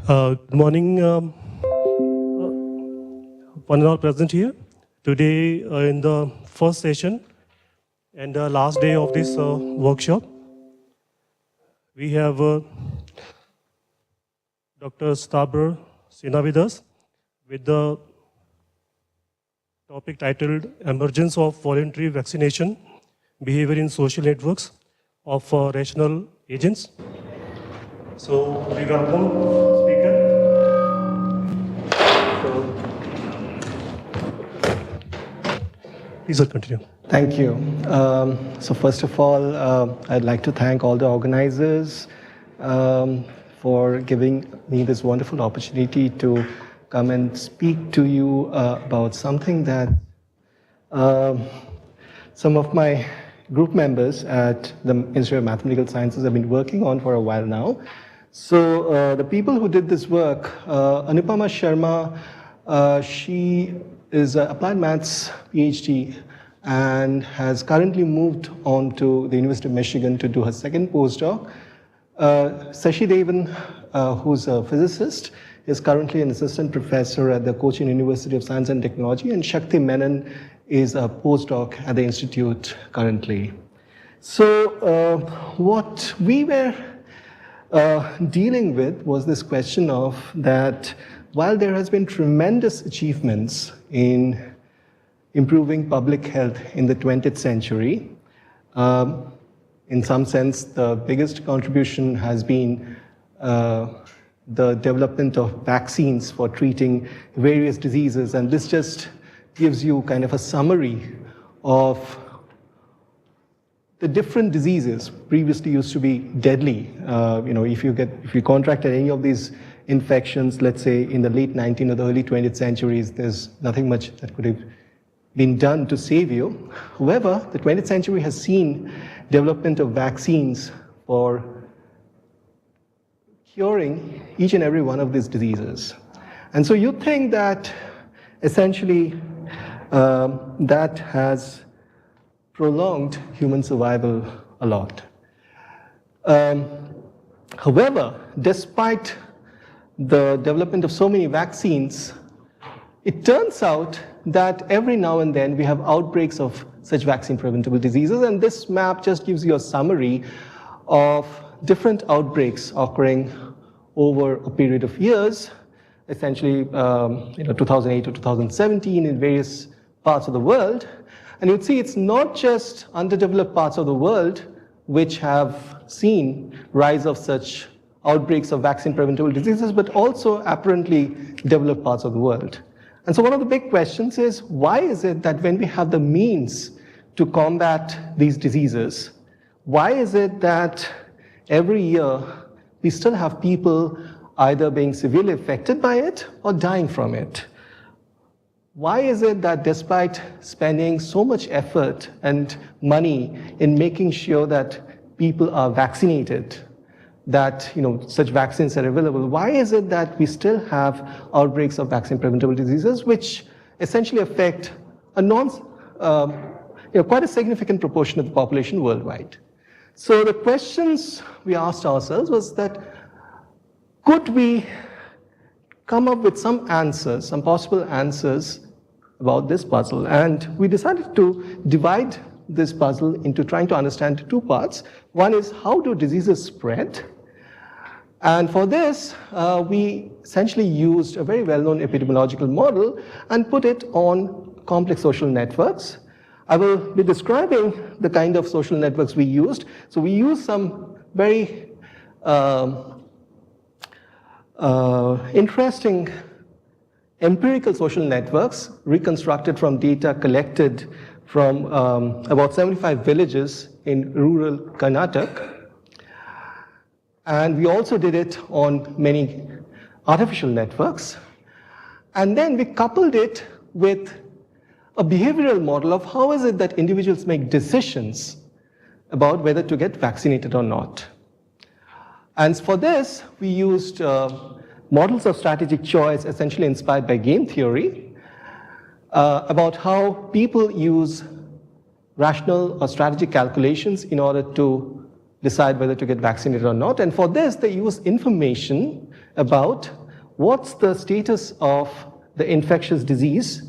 Good morning, one and all present here. Today, in the first session and the last day of this workshop, we have Dr. Sitabhra Sinha with us with the topic titled Emergence of Voluntary Vaccination, Behavior in Social Networks of Rational Agents. So we welcome speaker. Please continue. Thank you. So first of all, I'd like to thank all the organizers for giving me this wonderful opportunity to come and speak to you about something that some of my group members at the Institute of Mathematical Sciences have been working on for a while now. So the people who did this work, Anupama Sharma, she is an applied maths PhD and has currently moved on to the University of Michigan to do her second postdoc. Sashi Devan, who's a physicist, is currently an assistant professor at the Cochin University of Science and Technology, and Shakti Menon is a postdoc at the institute currently. So what we were dealing with was this question of that while there has been tremendous achievements in improving public health in the 20th century, in some sense the biggest contribution has been the development of vaccines for treating various diseases, and this just gives you kind of a summary of the different diseases previously used to be deadly. If you contracted any of these infections, let's say in the late 19th or the early 20th centuries, there's nothing much that could have been done to save you. However, the 20th century has seen development of vaccines for curing each and every one of these diseases. And so you think that essentially that has prolonged human survival a lot. However, despite the development of so many vaccines, it turns out that every now and then we have outbreaks of such vaccine-preventable diseases, and this map just gives you a summary of different outbreaks occurring over a period of years, essentially 2008 to 2017 in various parts of the world. And you'd see it's not just underdeveloped parts of the world which have seen rise of such outbreaks of vaccine-preventable diseases, but also apparently developed parts of the world. And so one of the big questions is, why is it that when we have the means to combat these diseases, why is it that every year we still have people either being severely affected by it or dying from it? Why is it that despite spending so much effort and money in making sure that people are vaccinated, that such vaccines are available, why is it that we still have outbreaks of vaccine-preventable diseases which essentially affect a quite a significant proportion of the population worldwide? So the questions we asked ourselves was that, could we come up with some answers, some possible answers about this puzzle? And we decided to divide this puzzle into trying to understand two parts. One is, how do diseases spread? And for this, we essentially used a very well-known epidemiological model and put it on complex social networks. I will be describing the kind of social networks we used. So we used some very interesting empirical social networks reconstructed from data collected from about 75 villages in rural Karnataka. And we also did it on many artificial networks. And then we coupled it with a behavioral model of how is it that individuals make decisions about whether to get vaccinated or not. And for this, we used models of strategic choice essentially inspired by game theory about how people use rational or strategic calculations in order to decide whether to get vaccinated or not. And for this, they use information about what's the status of the infectious disease,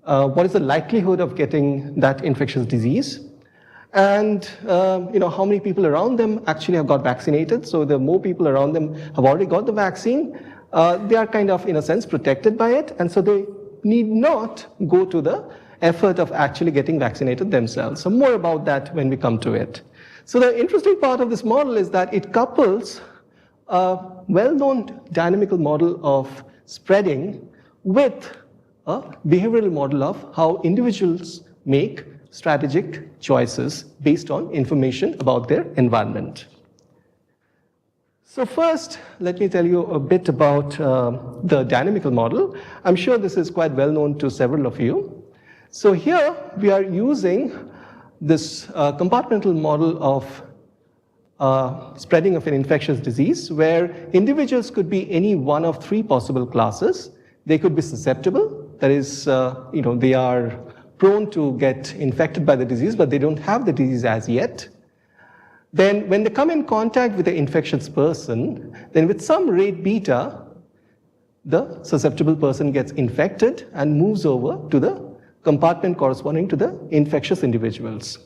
what is the likelihood of getting that infectious disease, and how many people around them actually have got vaccinated. So the more people around them have already got the vaccine, they are kind of, in a sense, protected by it, and so they need not go to the effort of actually getting vaccinated themselves. So more about that when we come to it. So the interesting part of this model is that it couples a well-known dynamical model of spreading with a behavioral model of how individuals make strategic choices based on information about their environment. So first, let me tell you a bit about the dynamical model. I'm sure this is quite well known to several of you. So here we are using this compartmental model of spreading of an infectious disease, where individuals could be any one of three possible classes. They could be susceptible, that is, they are prone to get infected by the disease, but they don't have the disease as yet. Then when they come in contact with the infectious person, then with some rate beta, the susceptible person gets infected and moves over to the compartment corresponding to the infectious individuals.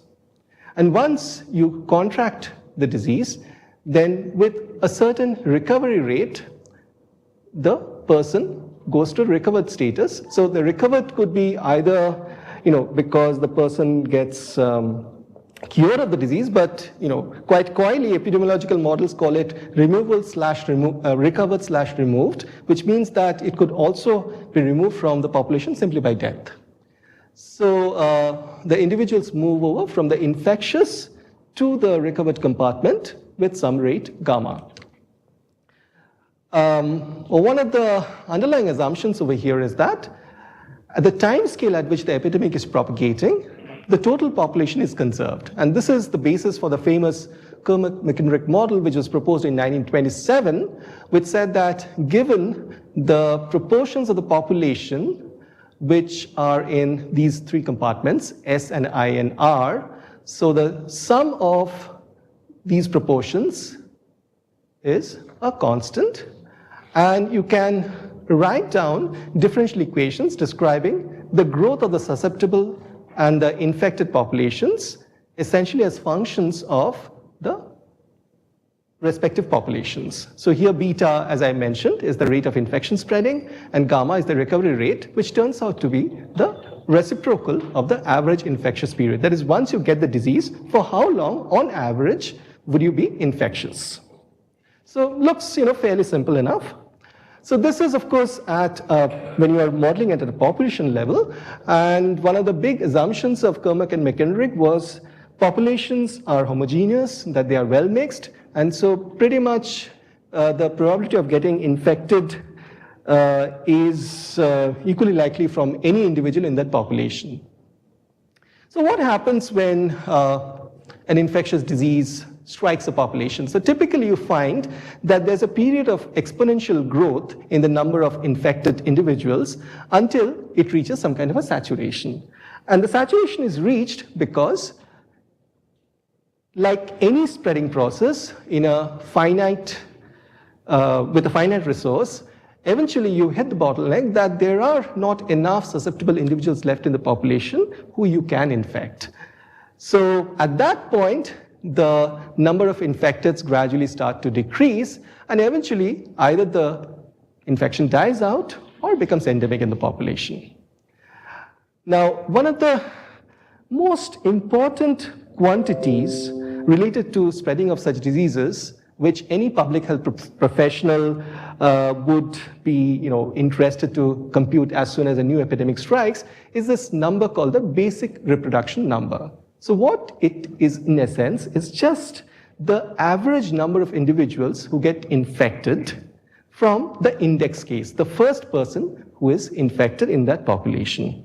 And once you contract the disease, then with a certain recovery rate, the person goes to recovered status. So the recovered could be either, because the person gets cured of the disease, but quite coyly, epidemiological models call it recovered/removed, which means that it could also be removed from the population simply by death. So the individuals move over from the infectious to the recovered compartment with some rate gamma. One of the underlying assumptions over here is that at the time scale at which the epidemic is propagating, the total population is conserved. And this is the basis for the famous Kerr-McInerney model, which was proposed in 1927, which said that given the proportions of the population which are in these three compartments, S and I and R, so the sum of these proportions is a constant, and you can write down differential equations describing the growth of the susceptible and the infected populations essentially as functions of the respective populations. So here beta, as I mentioned, is the rate of infection spreading, and gamma is the recovery rate, which turns out to be the reciprocal of the average infectious period. That is, once you get the disease, for how long, on average, would you be infectious? So looks fairly simple enough. So this is, of course, at when you are modeling it at a population level, and one of the big assumptions of Kerr and McInerney was populations are homogeneous, that they are well mixed, and so pretty much the probability of getting infected is equally likely from any individual in that population. So what happens when an infectious disease strikes a population? So typically you find that there's a period of exponential growth in the number of infected individuals until it reaches some kind of a saturation. And the saturation is reached because, like any spreading process in a finite, with a finite resource, eventually you hit the bottleneck that there are not enough susceptible individuals left in the population who you can infect. So at that point, the number of infecteds gradually start to decrease, and eventually either the infection dies out or becomes endemic in the population. Now, one of the most important quantities related to spreading of such diseases, which any public health professional would be interested to compute as soon as a new epidemic strikes, is this number called the basic reproduction number. So what it is, in essence, is just the average number of individuals who get infected from the index case, the first person who is infected in that population.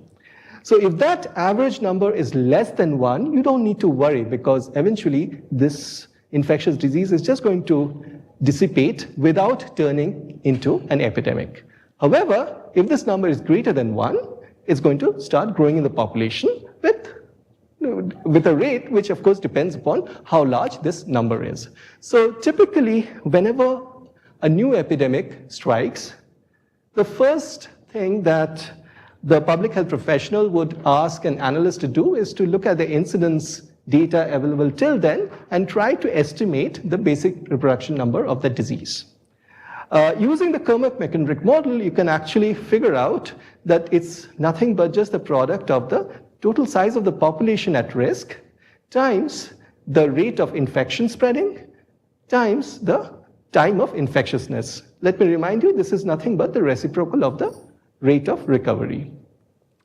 So if that average number is less than 1, you don't need to worry, because eventually this infectious disease is just going to dissipate without turning into an epidemic. However, if this number is greater than 1, it's going to start growing in the population with a rate which, of course, depends upon how large this number is. So typically, whenever a new epidemic strikes, the first thing that the public health professional would ask an analyst to do is to look at the incidence data available till then and try to estimate the basic reproduction number of the disease. Using the Kermit-McKendrick model, you can actually figure out that it's nothing but just the product of the total size of the population at risk times the rate of infection spreading times the time of infectiousness. Let me remind you, this is nothing but the reciprocal of the rate of recovery.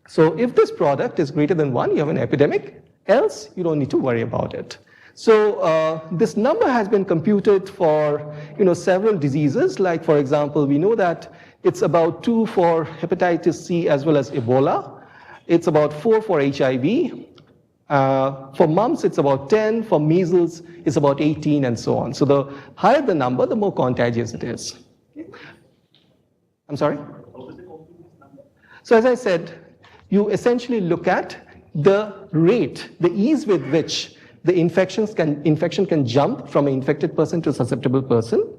So if this product is greater than 1, you have an epidemic, else you don't need to worry about it. So this number has been computed for several diseases, like for example, we know that it's about 2 for hepatitis C as well as Ebola. It's about 4 for HIV. For mumps, it's about 10. For measles, it's about 18 and so on. So the higher the number, the more contagious it is. I'm sorry? So as I said, you essentially look at the rate, the ease with which the infection can jump from an infected person to a susceptible person,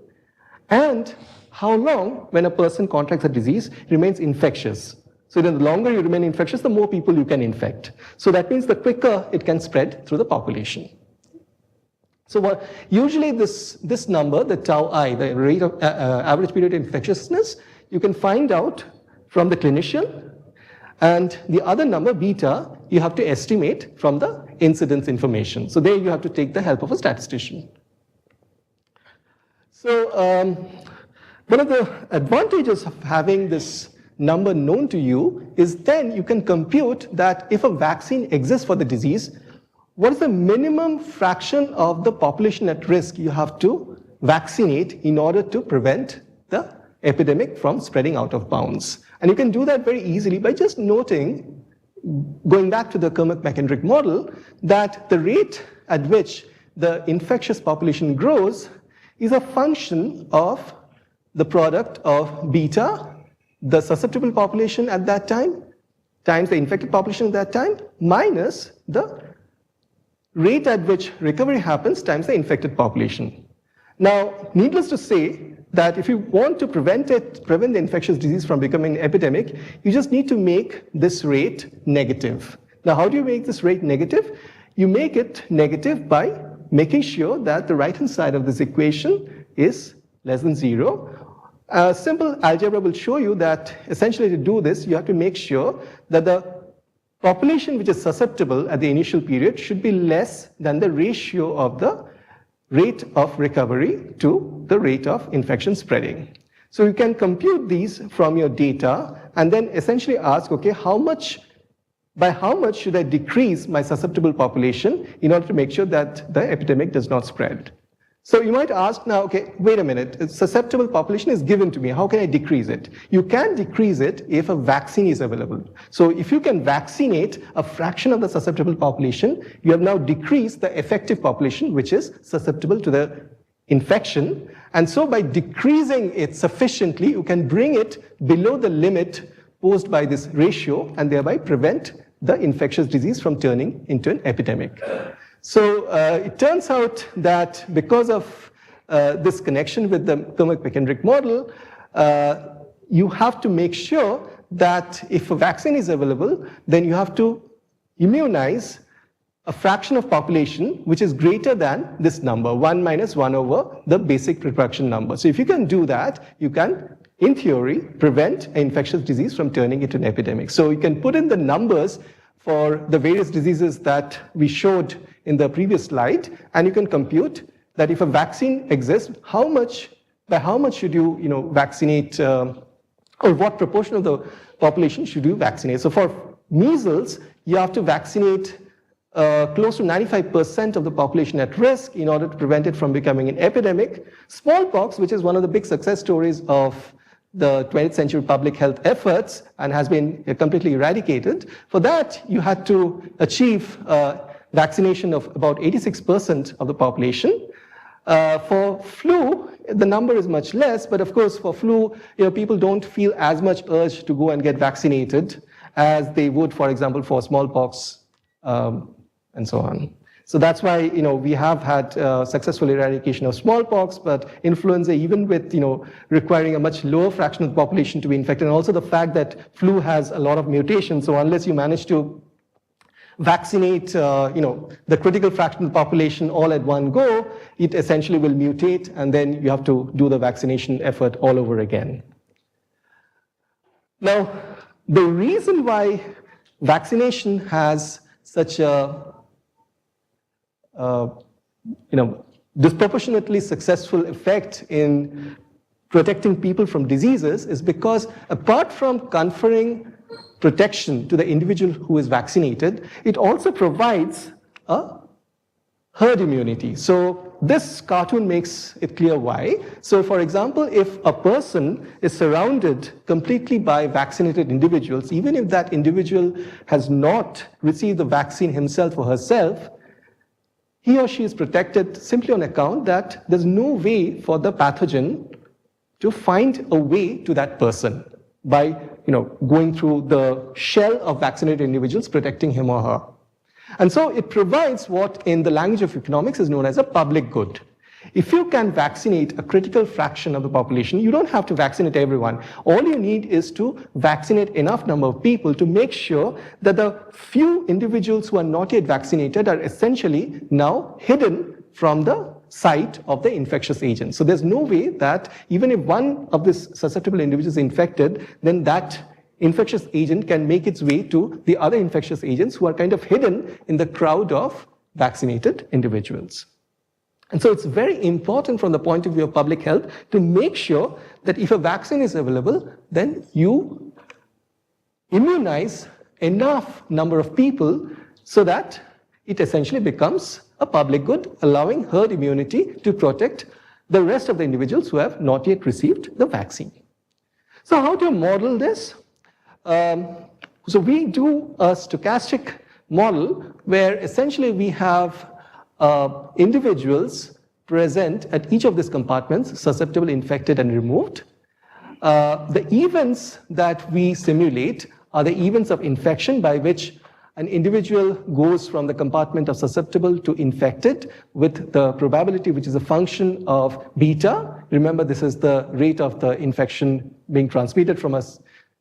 and how long, when a person contracts a disease, remains infectious. So the longer you remain infectious, the more people you can infect. So that means the quicker it can spread through the population. So usually this number, the tau I, the rate of average period of infectiousness, you can find out from the clinician, and the other number, beta, you have to estimate from the incidence information. So there you have to take the help of a statistician. So one of the advantages of having this number known to you is then you can compute that if a vaccine exists for the disease, what is the minimum fraction of the population at risk you have to vaccinate in order to prevent the epidemic from spreading out of bounds. And you can do that very easily by just noting, going back to the Kermit-McKendrick model, that the rate at which the infectious population grows is a function of the product of beta, the susceptible population at that time, times the infected population at that time, minus the rate at which recovery happens times the infected population. Now, needless to say, that if you want to prevent the infectious disease from becoming an epidemic, you just need to make this rate negative. Now, how do you make this rate negative? You make it negative by making sure that the right-hand side of this equation is less than 0. Simple algebra will show you that essentially to do this, you have to make sure that the population which is susceptible at the initial period should be less than the ratio of the rate of recovery to the rate of infection spreading. So you can compute these from your data and then essentially ask, okay, by how much should I decrease my susceptible population in order to make sure that the epidemic does not spread? So you might ask now, okay, wait a minute, a susceptible population is given to me. How can I decrease it? You can decrease it if a vaccine is available. So if you can vaccinate a fraction of the susceptible population, you have now decreased the effective population, which is susceptible to the infection. And so by decreasing it sufficiently, you can bring it below the limit posed by this ratio and thereby prevent the infectious disease from turning into an epidemic. So it turns out that because of this connection with the Kermit-McKendrick model, you have to make sure that if a vaccine is available, then you have to immunize a fraction of population which is greater than this number, 1 minus 1 over the basic reproduction number. So if you can do that, you can, in theory, prevent an infectious disease from turning into an epidemic. So you can put in the numbers for the various diseases that we showed in the previous slide, and you can compute that if a vaccine exists, by how much should you, vaccinate, or what proportion of the population should you vaccinate? So for measles, you have to vaccinate close to 95% of the population at risk in order to prevent it from becoming an epidemic. Smallpox, which is one of the big success stories of the 20th century public health efforts and has been completely eradicated. For that, you had to achieve vaccination of about 86% of the population. For flu, the number is much less, but of course for flu, people don't feel as much urge to go and get vaccinated as they would, for example, for smallpox and so on. So that's why, we have had successful eradication of smallpox, but influenza, even with, requiring a much lower fraction of the population to be infected, and also the fact that flu has a lot of mutations. So unless you manage to vaccinate, the critical fraction of the population all at one go, it essentially will mutate, and then you have to do the vaccination effort all over again. Now, the reason why vaccination has such a disproportionately successful effect in protecting people from diseases is because apart from conferring protection to the individual who is vaccinated, it also provides a herd immunity. So this cartoon makes it clear why. So for example, if a person is surrounded completely by vaccinated individuals, even if that individual has not received the vaccine himself or herself, he or she is protected simply on account that there's no way for the pathogen to find a way to that person by going through the shell of vaccinated individuals protecting him or her. And so it provides what in the language of economics is known as a public good. If you can vaccinate a critical fraction of the population, you don't have to vaccinate everyone. All you need is to vaccinate enough number of people to make sure that the few individuals who are not yet vaccinated are essentially now hidden from the sight of the infectious agent. So there's no way that even if one of these susceptible individuals is infected, then that infectious agent can make its way to the other infectious agents who are kind of hidden in the crowd of vaccinated individuals. And so it's very important from the point of view of public health to make sure that if a vaccine is available, then you immunize enough number of people so that it essentially becomes a public good, allowing herd immunity to protect the rest of the individuals who have not yet received the vaccine. So how to model this? So we do a stochastic model where essentially we have individuals present at each of these compartments, susceptible, infected, and removed. The events that we simulate are the events of infection by which an individual goes from the compartment of susceptible to infected with the probability which is a function of beta. Remember, this is the rate of the infection being transmitted from a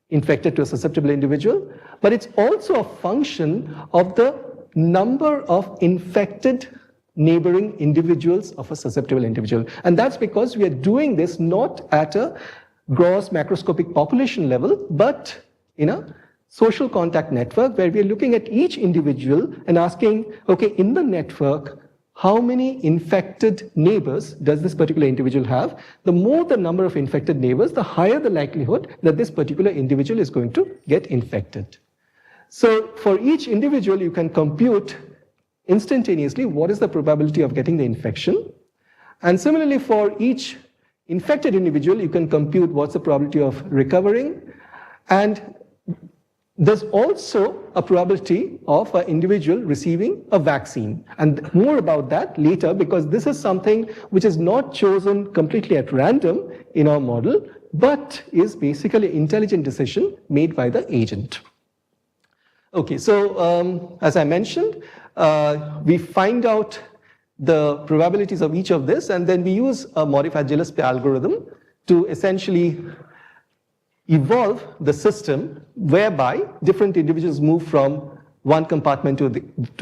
infected to a susceptible individual, but it's also a function of the number of infected neighboring individuals of a susceptible individual. And that's because we are doing this not at a gross macroscopic population level, but in a social contact network where we are looking at each individual and asking, okay, in the network, how many infected neighbors does this particular individual have? The more the number of infected neighbors, the higher the likelihood that this particular individual is going to get infected. So for each individual, you can compute instantaneously what is the probability of getting the infection. And similarly, for each infected individual, you can compute what's the probability of recovering. And there's also a probability of an individual receiving a vaccine. And more about that later, because this is something which is not chosen completely at random in our model, but is basically an intelligent decision made by the agent. Okay, so as I mentioned, we find out the probabilities of each of this, and then we use a modified Gillespie algorithm to essentially evolve the system whereby different individuals move from one compartment to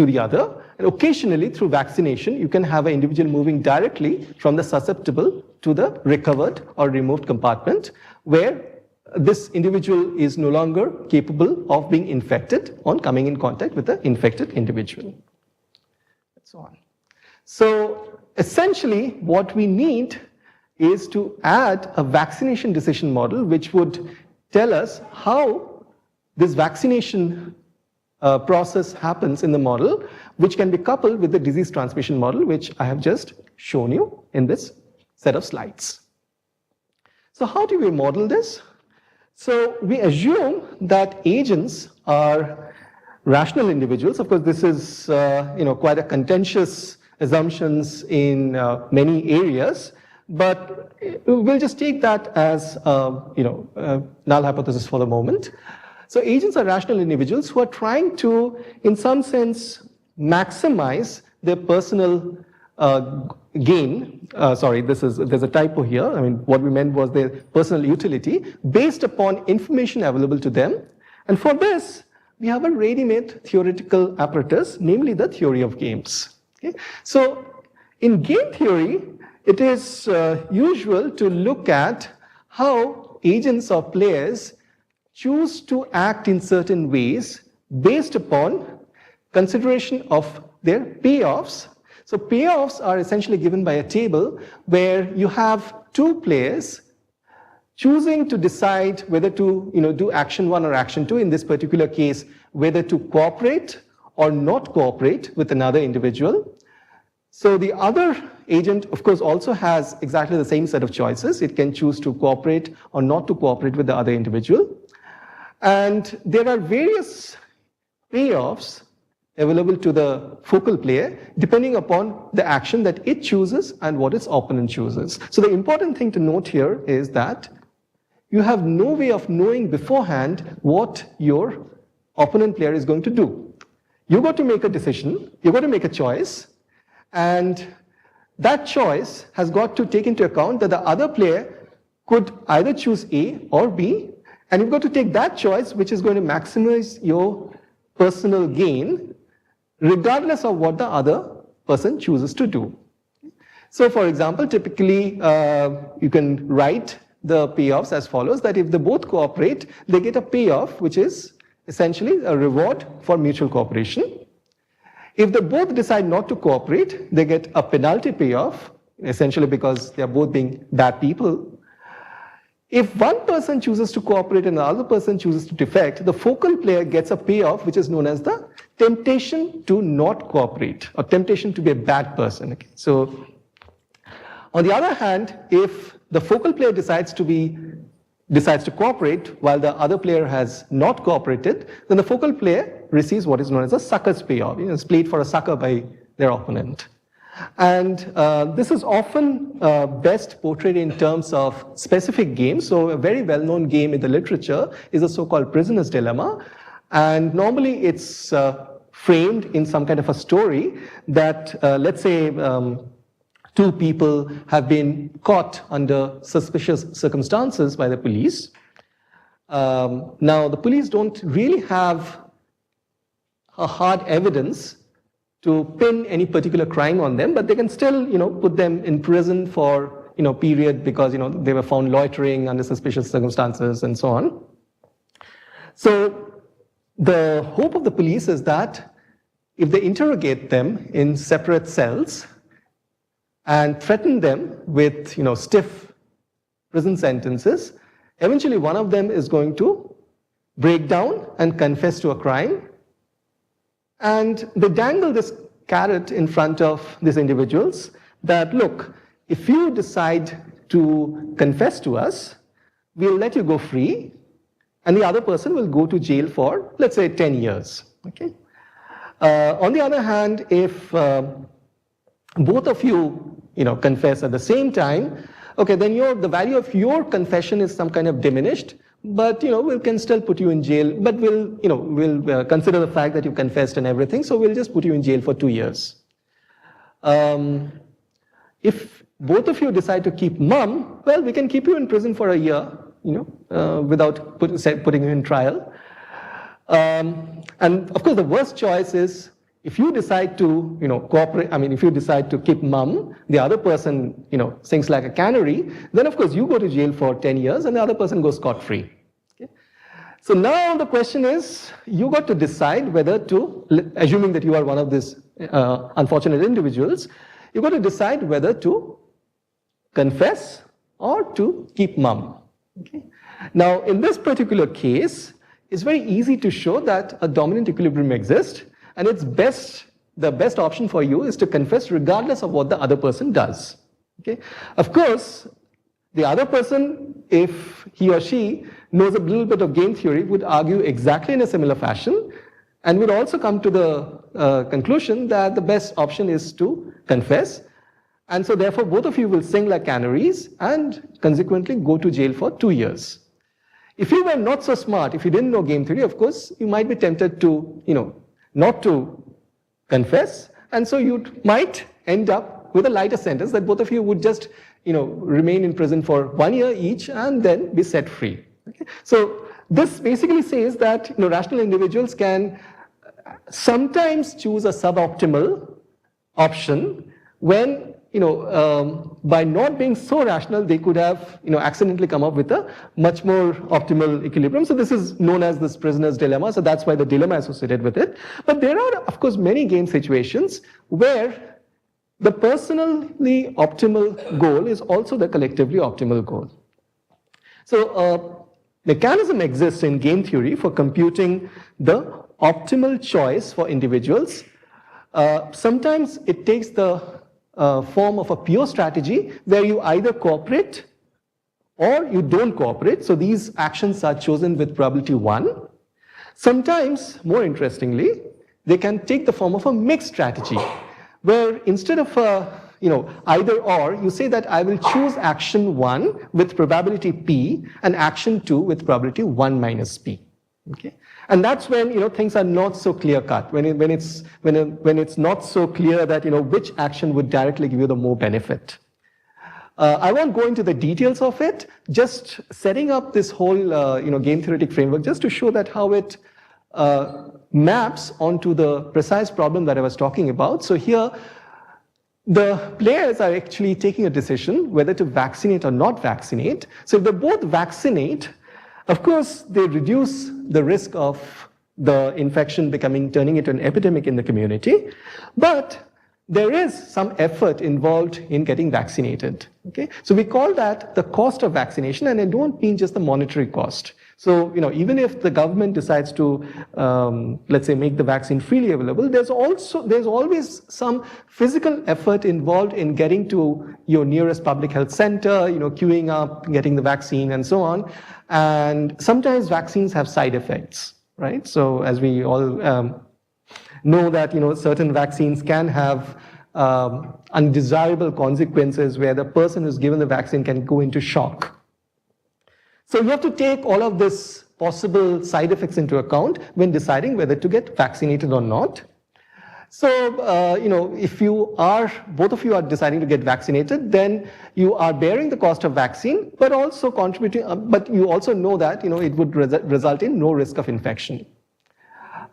the other. And occasionally, through vaccination, you can have an individual moving directly from the susceptible to the recovered or removed compartment, where this individual is no longer capable of being infected on coming in contact with the infected individual. And so on. So essentially, what we need is to add a vaccination decision model which would tell us how this vaccination process happens in the model, which can be coupled with the disease transmission model, which I have just shown you in this set of slides. So how do we model this? So we assume that agents are rational individuals. Of course, this is quite a contentious assumptions in many areas, but we'll just take that as null hypothesis for the moment. So agents are rational individuals who are trying to, in some sense, maximize their personal gain. Sorry, there's a typo here. I mean, what we meant was their personal utility based upon information available to them. And for this, we have a ready-made theoretical apparatus, namely the theory of games. Okay? So in game theory, it is usual to look at how agents or players choose to act in certain ways based upon consideration of their payoffs. So payoffs are essentially given by a table where you have two players choosing to decide whether to do action 1 or action 2, in this particular case, whether to cooperate or not cooperate with another individual. So the other agent, of course, also has exactly the same set of choices. It can choose to cooperate or not to cooperate with the other individual. And there are various payoffs available to the focal player depending upon the action that it chooses and what its opponent chooses. So the important thing to note here is that you have no way of knowing beforehand what your opponent player is going to do. You got to make a decision, you got to make a choice, and that choice has got to take into account that the other player could either choose A or B, and you've got to take that choice which is going to maximize your personal gain regardless of what the other person chooses to do. So for example, typically you can write the payoffs as follows, that if they both cooperate, they get a payoff which is essentially a reward for mutual cooperation. If they both decide not to cooperate, they get a penalty payoff, essentially because they are both being bad people. If one person chooses to cooperate and the other person chooses to defect, the focal player gets a payoff which is known as the temptation to not cooperate, or temptation to be a bad person. Okay? So on the other hand, if the focal player decides to cooperate while the other player has not cooperated, then the focal player receives what is known as a sucker's payoff. It's played for a sucker by their opponent. And this is often best portrayed in terms of specific games. So a very well-known game in the literature is a so-called prisoner's dilemma. And normally it's framed in some kind of a story that, let's say, two people have been caught under suspicious circumstances by the police. Now, the police don't really have a hard evidence to pin any particular crime on them, but they can still, put them in prison for, period because, they were found loitering under suspicious circumstances and so on. So the hope of the police is that if they interrogate them in separate cells and threaten them with, stiff prison sentences, eventually one of them is going to break down and confess to a crime. And they dangle this carrot in front of these individuals that, look, if you decide to confess to us, we'll let you go free, and the other person will go to jail for, let's say, 10 years. Okay? On the other hand, if both of you, confess at the same time, okay, then the value of your confession is some kind of diminished, but we can still put you in jail, but we'll consider the fact that you confessed and everything, so we'll just put you in jail for 2 years. If both of you decide to keep mum, well, we can keep you in prison for a year, without putting you in trial. And of course, the worst choice is if you decide to, cooperate. I mean, if you decide to keep mum, the other person, sings like a canary, then of course you go to jail for 10 years and the other person goes scot-free. Okay? So now the question is, you got to decide whether to, assuming that you are one of these unfortunate individuals, you got to decide whether to confess or to keep mum. Okay? Now, in this particular case, it's very easy to show that a dominant equilibrium exists, and the best option for you is to confess regardless of what the other person does. Okay? Of course, the other person, if he or she knows a little bit of game theory, would argue exactly in a similar fashion, and would also come to the conclusion that the best option is to confess. And so therefore, both of you will sing like canaries and consequently go to jail for 2 years. If you were not so smart, if you didn't know game theory, of course, you might be tempted to, not to confess, And so you might end up with a lighter sentence that both of you would just remain in prison for 1 year each and then be set free. Okay? So this basically says that rational individuals can sometimes choose a suboptimal option when by not being so rational, they could have accidentally come up with a much more optimal equilibrium. So this is known as this prisoner's dilemma. So that's why the dilemma associated with it. But there are, of course, many game situations where the personally optimal goal is also the collectively optimal goal. So a mechanism exists in game theory for computing the optimal choice for individuals. Sometimes it takes the form of a pure strategy where you either cooperate or you don't cooperate. So these actions are chosen with probability 1. Sometimes, more interestingly, they can take the form of a mixed strategy where instead of either or, you say that I will choose action 1 with probability p and action 2 with probability 1 minus p. Okay? And that's when things are not so clear cut. When it's not so clear that which action would directly give you the more benefit. I won't go into the details of it. Just setting up this whole game theoretic framework just to show that how it maps onto the precise problem that I was talking about. So here, the players are actually taking a decision whether to vaccinate or not vaccinate. So if they both vaccinate, of course, they reduce the risk of the infection turning into an epidemic in the community, but there is some effort involved in getting vaccinated. Okay? So we call that the cost of vaccination, and I don't mean just the monetary cost. So, even if the government decides to, let's say, make the vaccine freely available, there's always some physical effort involved in getting to your nearest public health center, queuing up, getting the vaccine, and so on. And sometimes vaccines have side effects, right? So, as we all know that, certain vaccines can have undesirable consequences where the person who's given the vaccine can go into shock. So you have to take all of this possible side effects into account when deciding whether to get vaccinated or not. So, if both of you are deciding to get vaccinated, then you are bearing the cost of vaccine, but also contributing, but you also know that, it would result in no risk of infection.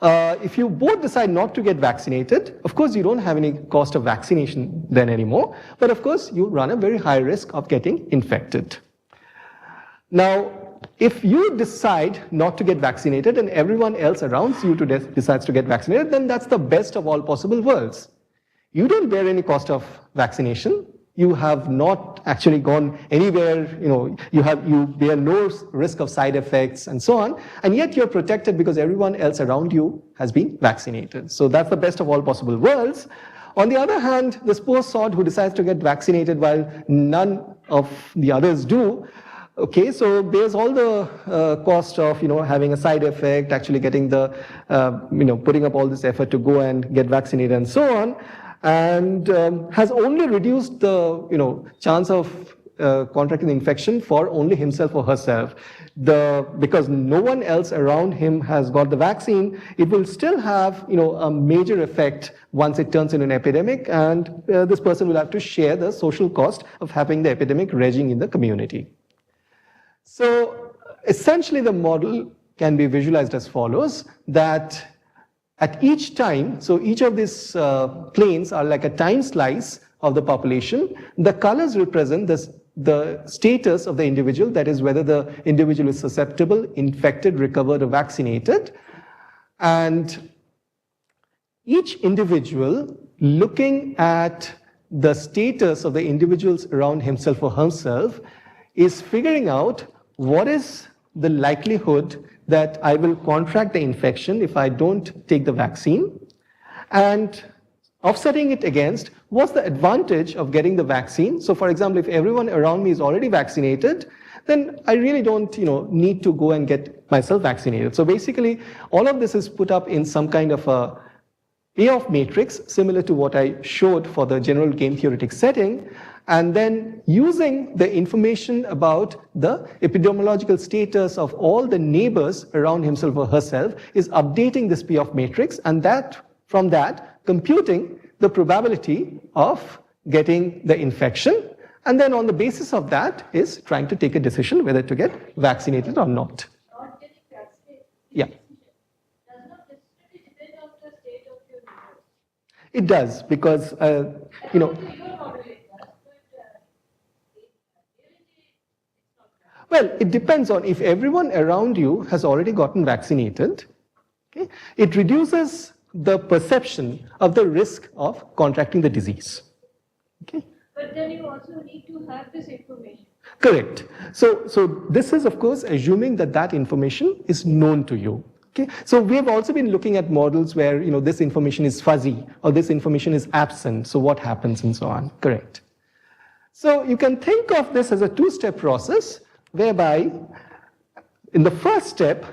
If you both decide not to get vaccinated, of course, you don't have any cost of vaccination then anymore, but of course, you run a very high risk of getting infected. Now, if you decide not to get vaccinated and everyone else around you decides to get vaccinated, then that's the best of all possible worlds. You don't bear any cost of vaccination. You have not actually gone anywhere, you bear no risk of side effects and so on, and yet you're protected because everyone else around you has been vaccinated. So that's the best of all possible worlds. On the other hand, this poor sod who decides to get vaccinated while none of the others do, okay, so there's all the cost of having a side effect, actually getting the putting up all this effort to go and get vaccinated and so on, and has only reduced the chance of contracting the infection for only himself or herself. Because no one else around him has got the vaccine, it will still have a major effect once it turns into an epidemic, and this person will have to share the social cost of having the epidemic raging in the community. So essentially the model can be visualized as follows, that at each time, so each of these planes are like a time slice of the population. The colors represent the status of the individual, that is whether the individual is susceptible, infected, recovered, or vaccinated. And each individual, looking at the status of the individuals around himself or herself, is figuring out what is the likelihood that I will contract the infection if I don't take the vaccine, and offsetting it against what's the advantage of getting the vaccine. So for example, if everyone around me is already vaccinated, then I really don't need to go and get myself vaccinated. So basically, all of this is put up in some kind of a payoff matrix, similar to what I showed for the general game theoretic setting, and then using the information about the epidemiological status of all the neighbors around himself or herself is updating this payoff matrix, and from that, computing the probability of getting the infection, and then on the basis of that is trying to take a decision whether to get vaccinated or not. Not getting vaccinated. Yeah. Does not necessarily depend on the state of your liver. It does, because, you know, According to your model it does, but in reality, it's not that. well, it depends on if everyone around you has already gotten vaccinated, okay, it reduces the perception of the risk of contracting the disease. Okay. But then you also need to have this information. Correct. So this is, of course, assuming that that information is known to you. Okay. So we have also been looking at models where, you know, this information is fuzzy or this information is absent. So what happens and so on. Correct. So you can think of this as a two-step process whereby in the first step,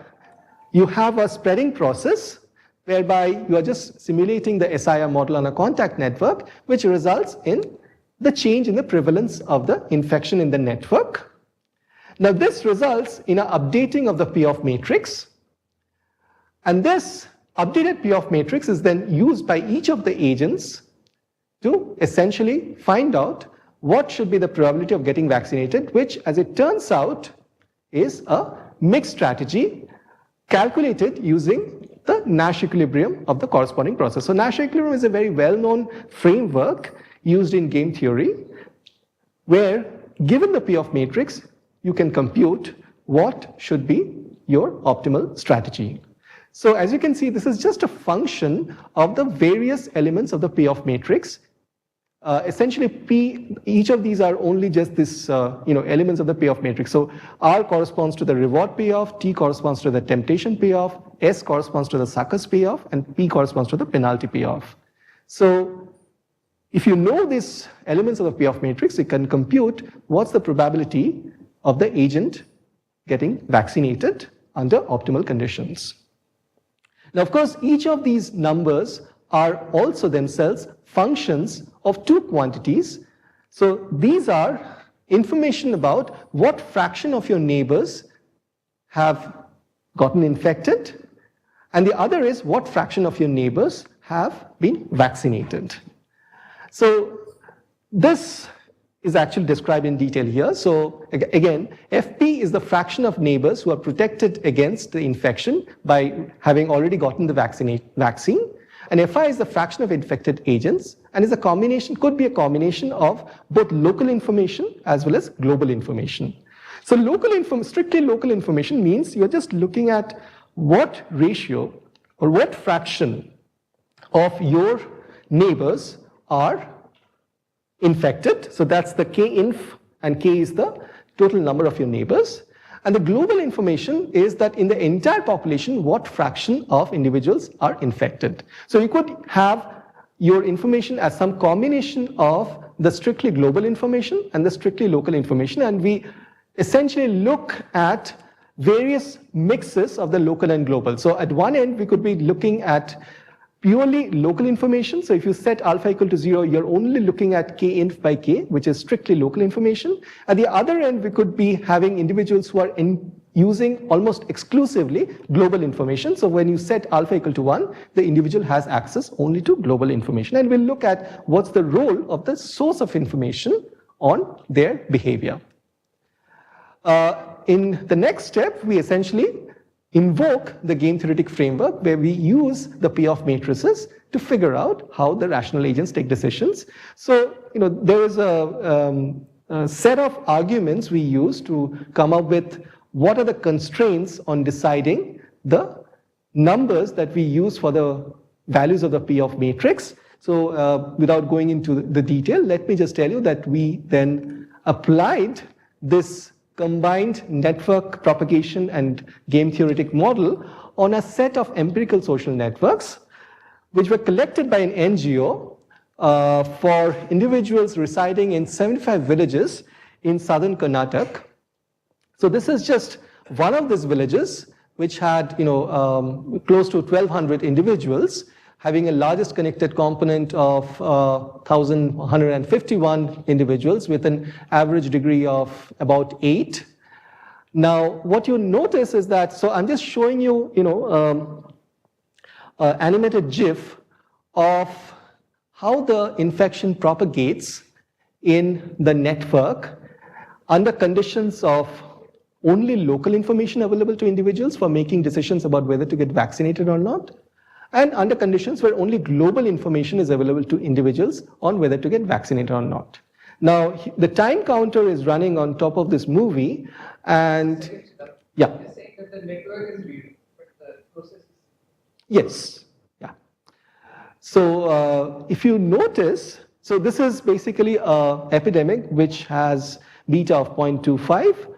you have a spreading process whereby you are just simulating the SIR model on a contact network, which results in the change in the prevalence of the infection in the network. Now this results in an updating of the P-off matrix, and this updated P-off matrix is then used by each of the agents to essentially find out what should be the probability of getting vaccinated, which, as it turns out, is a mixed strategy calculated using the Nash equilibrium of the corresponding process. So Nash equilibrium is a very well-known framework used in game theory, where given the P-off matrix, you can compute what should be your optimal strategy. So as you can see, this is just a function of the various elements of the P-off matrix. Essentially, each of these are only just this, elements of the P-off matrix. So R corresponds to the reward P-off, T corresponds to the temptation P-off, S corresponds to the success P-off, and P corresponds to the penalty P-off. So if you know these elements of the P-off matrix, you can compute what's the probability of the agent getting vaccinated under optimal conditions. Now, of course, each of these numbers are also themselves functions of two quantities. So these are information about what fraction of your neighbors have gotten infected, and the other is what fraction of your neighbors have been vaccinated. So this is actually described in detail here. So again, FP is the fraction of neighbors who are protected against the infection by having already gotten the vaccine. And Fi is the fraction of infected agents, and is a combination, could be a combination of both local information as well as global information. So strictly local information means you're just looking at what ratio or what fraction of your neighbors are infected. So that's the K-inf, and K is the total number of your neighbors. And the global information is that in the entire population, what fraction of individuals are infected. So you could have your information as some combination of the strictly global information and the strictly local information, and we essentially look at various mixes of the local and global. So at one end, we could be looking at purely local information. So if you set alpha equal to 0, you're only looking at K-inf by K, which is strictly local information. At the other end, we could be having individuals who are using almost exclusively global information. So when you set alpha equal to 1, the individual has access only to global information. And we'll look at what's the role of the source of information on their behavior. In the next step, we essentially invoke the game theoretic framework where we use the P-off matrices to figure out how the rational agents take decisions. So, there is a set of arguments we use to come up with what are the constraints on deciding the numbers that we use for the values of the P-off matrix. So, without going into the detail, let me just tell you that we then applied this combined network propagation and game theoretic model on a set of empirical social networks, which were collected by an NGO for individuals residing in 75 villages in southern Karnataka. So this is just one of these villages, which had close to 1,200 individuals, having a largest connected component of 1,151 individuals with an average degree of about 8. Now, what you notice is that, so I'm just showing you, animated GIF of how the infection propagates in the network under conditions of only local information available to individuals for making decisions about whether to get vaccinated or not, and under conditions where only global information is available to individuals on whether to get vaccinated or not. Now, the time counter is running on top of this movie, and yeah. You're saying that the network is real, but the process is... Yes, yeah. So if you notice, so this is basically an epidemic which has beta of 0.25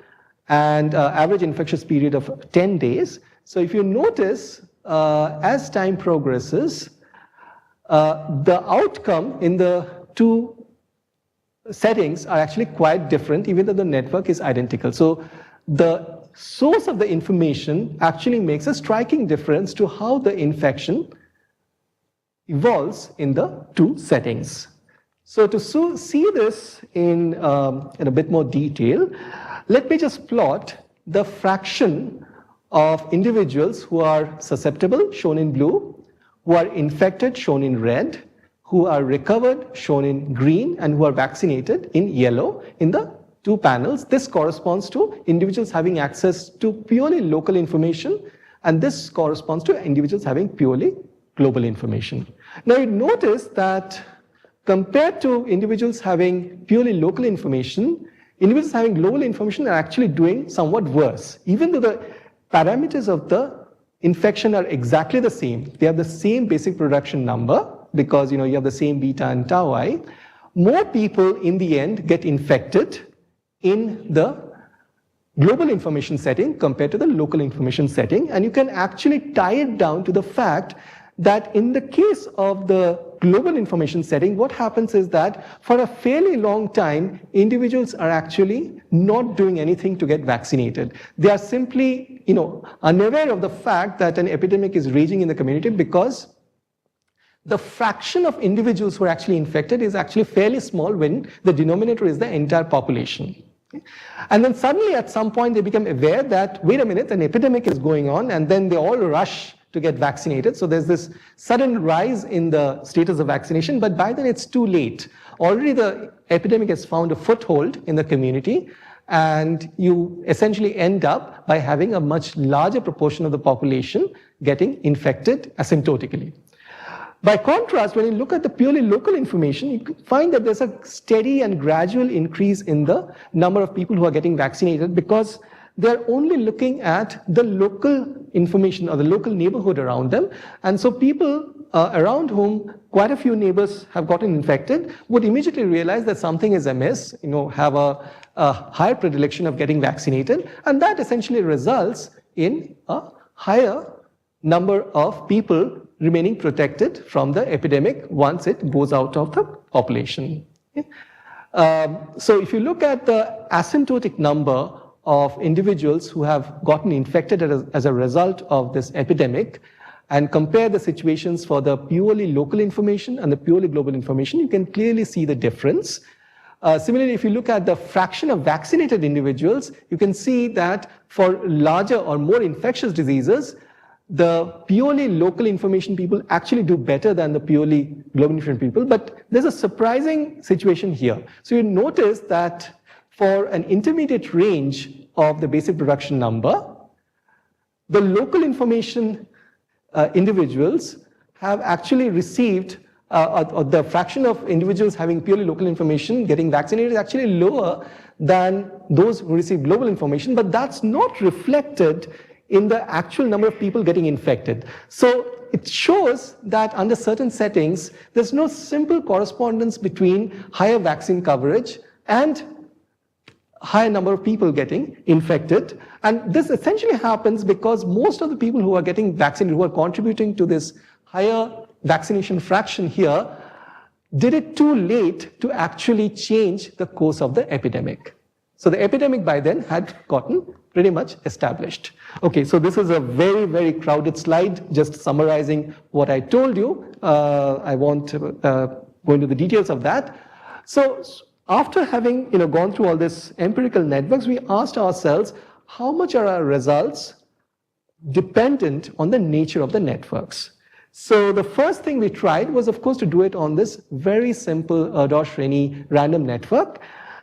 and average infectious period of 10 days. So if you notice, as time progresses, the outcome in the two settings are actually quite different, even though the network is identical. So the source of the information actually makes a striking difference to how the infection evolves in the two settings. So to see this in a bit more detail, let me just plot the fraction of individuals who are susceptible, shown in blue, who are infected, shown in red, who are recovered, shown in green, and who are vaccinated in yellow in the two panels. This corresponds to individuals having access to purely local information, and this corresponds to individuals having purely global information. Now you notice that compared to individuals having purely local information, individuals having global information are actually doing somewhat worse. Even though the parameters of the infection are exactly the same, they have the same basic production number because you have the same beta and tau I, more people in the end get infected in the global information setting compared to the local information setting. And you can actually tie it down to the fact that in the case of the global information setting, what happens is that for a fairly long time, individuals are actually not doing anything to get vaccinated. They are simply, unaware of the fact that an epidemic is raging in the community because the fraction of individuals who are actually infected is actually fairly small when the denominator is the entire population. And then suddenly at some point they become aware that, wait a minute, an epidemic is going on, and then they all rush to get vaccinated. So there's this sudden rise in the status of vaccination, but by then it's too late. Already the epidemic has found a foothold in the community, and you essentially end up by having a much larger proportion of the population getting infected asymptotically. By contrast, when you look at the purely local information, you find that there's a steady and gradual increase in the number of people who are getting vaccinated because they're only looking at the local information or the local neighborhood around them. And so people around whom quite a few neighbors have gotten infected would immediately realize that something is amiss, have a higher predilection of getting vaccinated. And that essentially results in a higher number of people remaining protected from the epidemic once it goes out of the population. So if you look at the asymptotic number of individuals who have gotten infected as a result of this epidemic and compare the situations for the purely local information and the purely global information, you can clearly see the difference. Similarly, if you look at the fraction of vaccinated individuals, you can see that for larger or more infectious diseases, the purely local information people actually do better than the purely global information people. But there's a surprising situation here. So you notice that for an intermediate range of the basic production number, the local information individuals have actually received, or the fraction of individuals having purely local information getting vaccinated is actually lower than those who receive global information, but that's not reflected in the actual number of people getting infected. So it shows that under certain settings, there's no simple correspondence between higher vaccine coverage and higher number of people getting infected. And this essentially happens because most of the people who are getting vaccinated, who are contributing to this higher vaccination fraction here, did it too late to actually change the course of the epidemic. So the epidemic by then had gotten pretty much established. Okay, so this is a very, very crowded slide, just summarizing what I told you. I won't go into the details of that. So after having gone through all this empirical networks, we asked ourselves, how much are our results dependent on the nature of the networks? So the first thing we tried was, of course, to do it on this very simple Erdős-Rényi random network.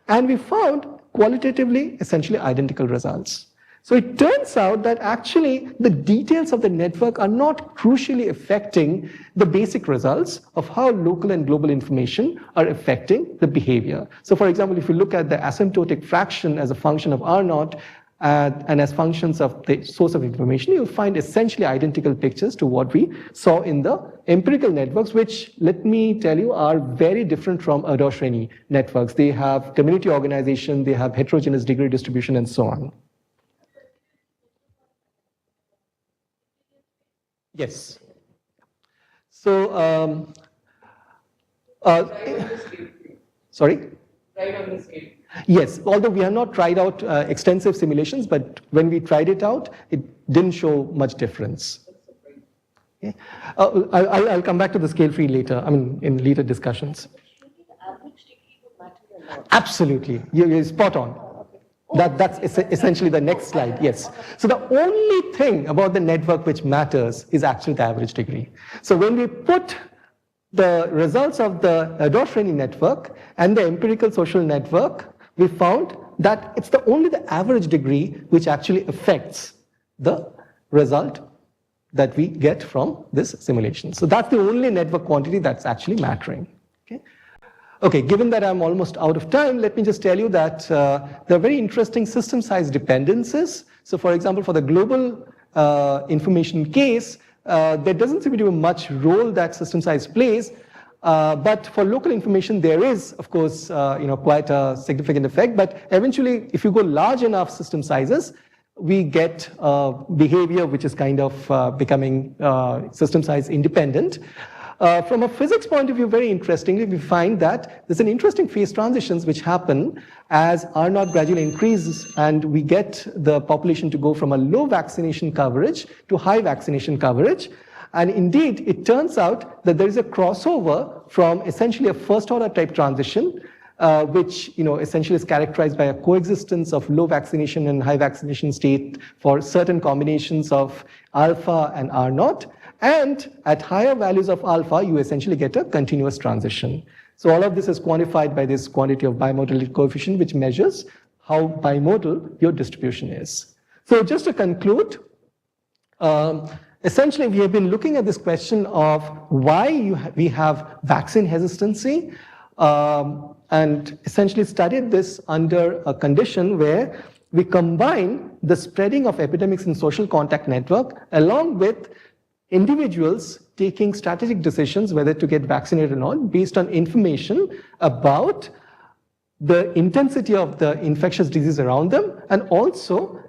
And we found qualitatively essentially identical results. So it turns out that actually the details of the network are not crucially affecting the basic results of how local and global information are affecting the behavior. So for example, if you look at the asymptotic fraction as a function of R0, and as functions of the source of information, you'll find essentially identical pictures to what we saw in the empirical networks, which, let me tell you, are very different from Erdős-Rényi networks. They have community organization, they have heterogeneous degree distribution, and so on. Yes. So, sorry? Right on the scale. Yes, although we have not tried out extensive simulations, but when we tried it out, it didn't show much difference. Okay. I'll come back to the scale free later, I mean, in later discussions. Absolutely, you're spot on. That's essentially the next slide, yes. So the only thing about the network which matters is actually the average degree. So when we put the results of the Erdős-Rényi network and the empirical social network, we found that it's only the average degree which actually affects the result that we get from this simulation. So that's the only network quantity that's actually mattering. Okay, given that I'm almost out of time, let me just tell you that there are very interesting system size dependencies. So for example, for the global information case, there doesn't seem to be much role that system size plays. But for local information, there is, of course, quite a significant effect. But eventually, if you go large enough system sizes, we get behavior which is kind of becoming system size independent. From a physics point of view, very interestingly, we find that there's an interesting phase transitions which happen as R0 gradually increases and we get the population to go from a low vaccination coverage to high vaccination coverage. And indeed, it turns out that there is a crossover from essentially a first order type transition, which essentially is characterized by a coexistence of low vaccination and high vaccination state for certain combinations of alpha and R0. And at higher values of alpha, you essentially get a continuous transition. So all of this is quantified by this quantity of bimodality coefficient, which measures how bimodal your distribution is. So just to conclude, essentially, we have been looking at this question of why we have vaccine hesitancy, and essentially studied this under a condition where we combine the spreading of epidemics in social contact network along with individuals taking strategic decisions whether to get vaccinated or not based on information about the intensity of the infectious disease around them and also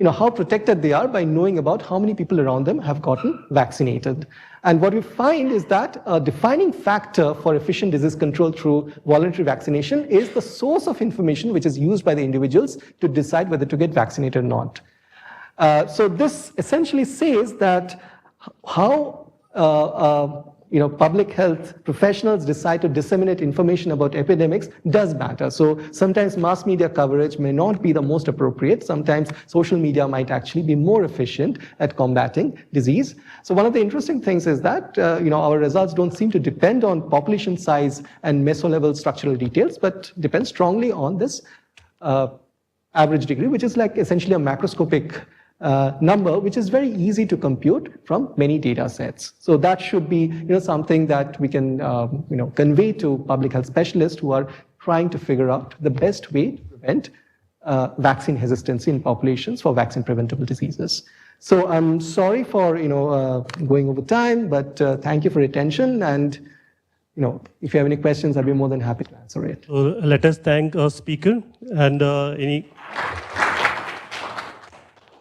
how protected they are by knowing about how many people around them have gotten vaccinated. And what we find is that a defining factor for efficient disease control through voluntary vaccination is the source of information which is used by the individuals to decide whether to get vaccinated or not. So this essentially says that how public health professionals decide to disseminate information about epidemics does matter. So sometimes mass media coverage may not be the most appropriate. Sometimes social media might actually be more efficient at combating disease. So one of the interesting things is that our results don't seem to depend on population size and meso-level structural details, but depend strongly on this average degree, which is like essentially a macroscopic number, which is very easy to compute from many data sets. So that should be something that we can convey to public health specialists who are trying to figure out the best way to prevent vaccine hesitancy in populations for vaccine preventable diseases. So I'm sorry for going over time, but thank you for your attention. And if you have any questions, I'll be more than happy to answer it. So let us thank our speaker, and any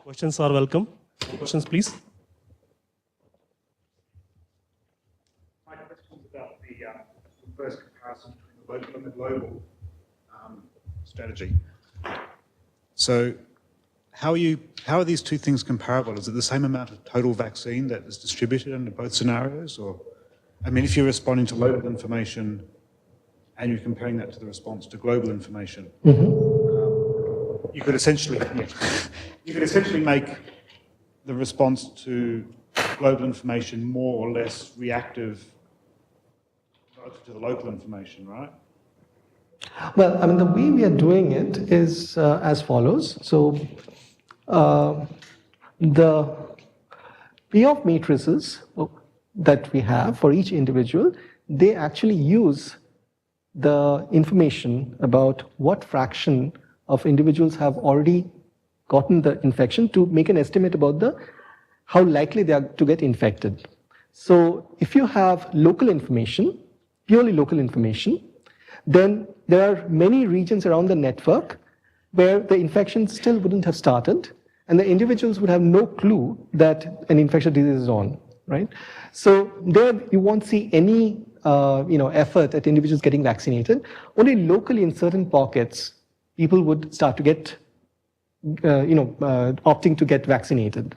questions are welcome. Questions, please. My question is about the first comparison between the local and the global strategy. So how are these two things comparable? Is it the same amount of total vaccine that is distributed under both scenarios? Or, I mean, if you're responding to local information and you're comparing that to the response to global information, you could essentially make the response to global information more or less reactive relative to the local information, right? Well, I mean, the way we are doing it is as follows. So the payoff matrices that we have for each individual, they actually use the information about what fraction of individuals have already gotten the infection to make an estimate about how likely they are to get infected. So if you have local information, purely local information, then there are many regions around the network where the infection still wouldn't have started, and the individuals would have no clue that an infectious disease is on, right? So there you won't see any effort at individuals getting vaccinated. Only locally in certain pockets, people would start to get, opting to get vaccinated.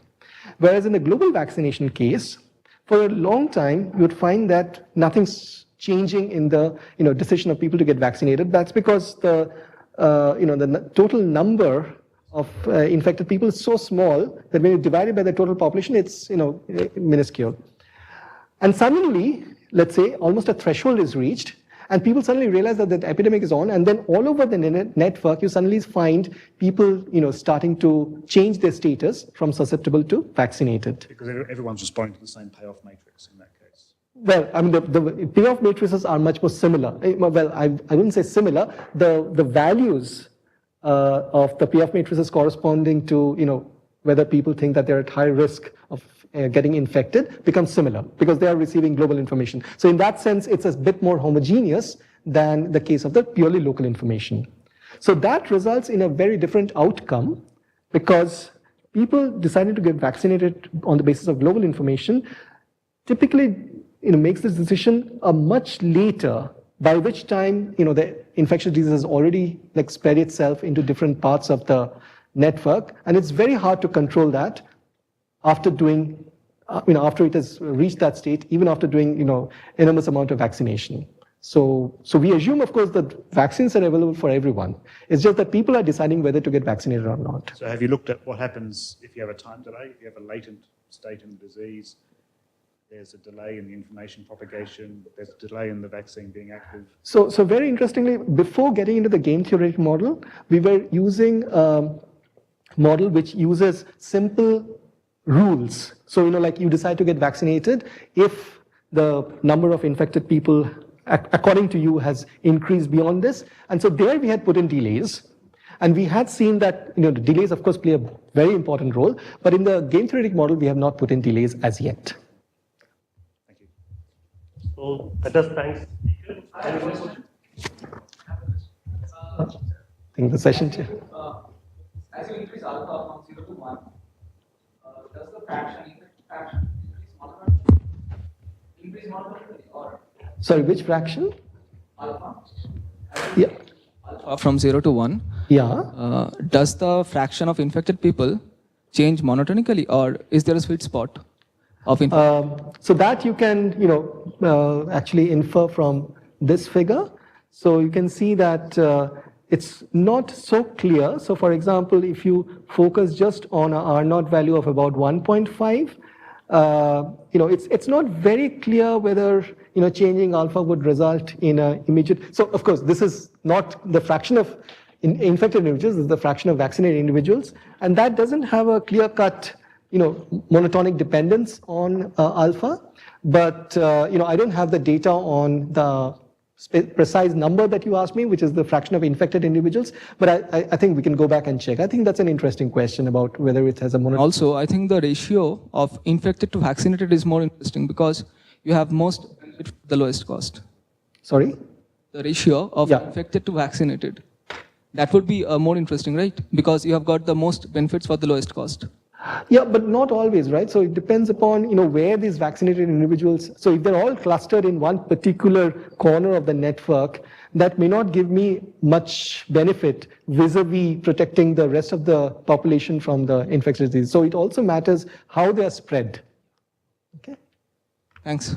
Whereas in the global vaccination case, for a long time, you would find that nothing's changing in the decision of people to get vaccinated. That's because the total number of infected people is so small that when you divide it by the total population, it's minuscule. And suddenly, let's say, almost a threshold is reached, and people suddenly realize that the epidemic is on, and then all over the network, you suddenly find people starting to change their status from susceptible to vaccinated. Because everyone's responding to the same payoff matrix in that case. Well, I mean, the payoff matrices are much more similar. Well, I wouldn't say similar. The values of the payoff matrices corresponding to whether people think that they're at high risk of getting infected becomes similar because they are receiving global information. So in that sense, it's a bit more homogeneous than the case of the purely local information. So that results in a very different outcome because people deciding to get vaccinated on the basis of global information typically makes this decision much later, by which time the infectious disease has already spread itself into different parts of the network, and it's very hard to control that after doing, after it has reached that state, even after doing enormous amount of vaccination. So we assume, of course, that vaccines are available for everyone. It's just that people are deciding whether to get vaccinated or not. So have you looked at what happens if you have a time delay, if you have a latent state in the disease? There's a delay in the information propagation, there's a delay in the vaccine being active. So very interestingly, before getting into the game theoretic model, we were using a model which uses simple rules. So, like you decide to get vaccinated if the number of infected people, according to you, has increased beyond this. And so there we had put in delays. And we had seen that, the delays, of course, play a very important role. But in the game theoretic model, we have not put in delays as yet. So let us thanks. I think the session. As you increase alpha from 0 to 1, does the fraction increase monotonically or? Sorry, which fraction? Alpha. Yeah. From 0 to 1. Yeah. Does the fraction of infected people change monotonically, or is there a sweet spot of infection? So that you can, actually infer from this figure. So you can see that it's not so clear. So for example, if you focus just on a R0 value of about 1.5, it's not very clear whether changing alpha would result in an immediate. So of course, this is not the fraction of infected individuals. This is the fraction of vaccinated individuals, and that doesn't have a clear-cut monotonic dependence on alpha. But I don't have the data on the precise number that you asked me, which is the fraction of infected individuals. But I think we can go back and check. I think that's an interesting question about whether it has a monotonic. Also, I think the ratio of infected to vaccinated is more interesting because you have most benefit for the lowest cost. Sorry? The ratio of infected to vaccinated. That would be more interesting, right? Because you have got the most benefits for the lowest cost. Yeah, but not always, right? So it depends upon, where these vaccinated individuals, so if they're all clustered in one particular corner of the network, that may not give me much benefit vis-a-vis protecting the rest of the population from the infectious disease. So it also matters how they are spread. Okay? Thanks.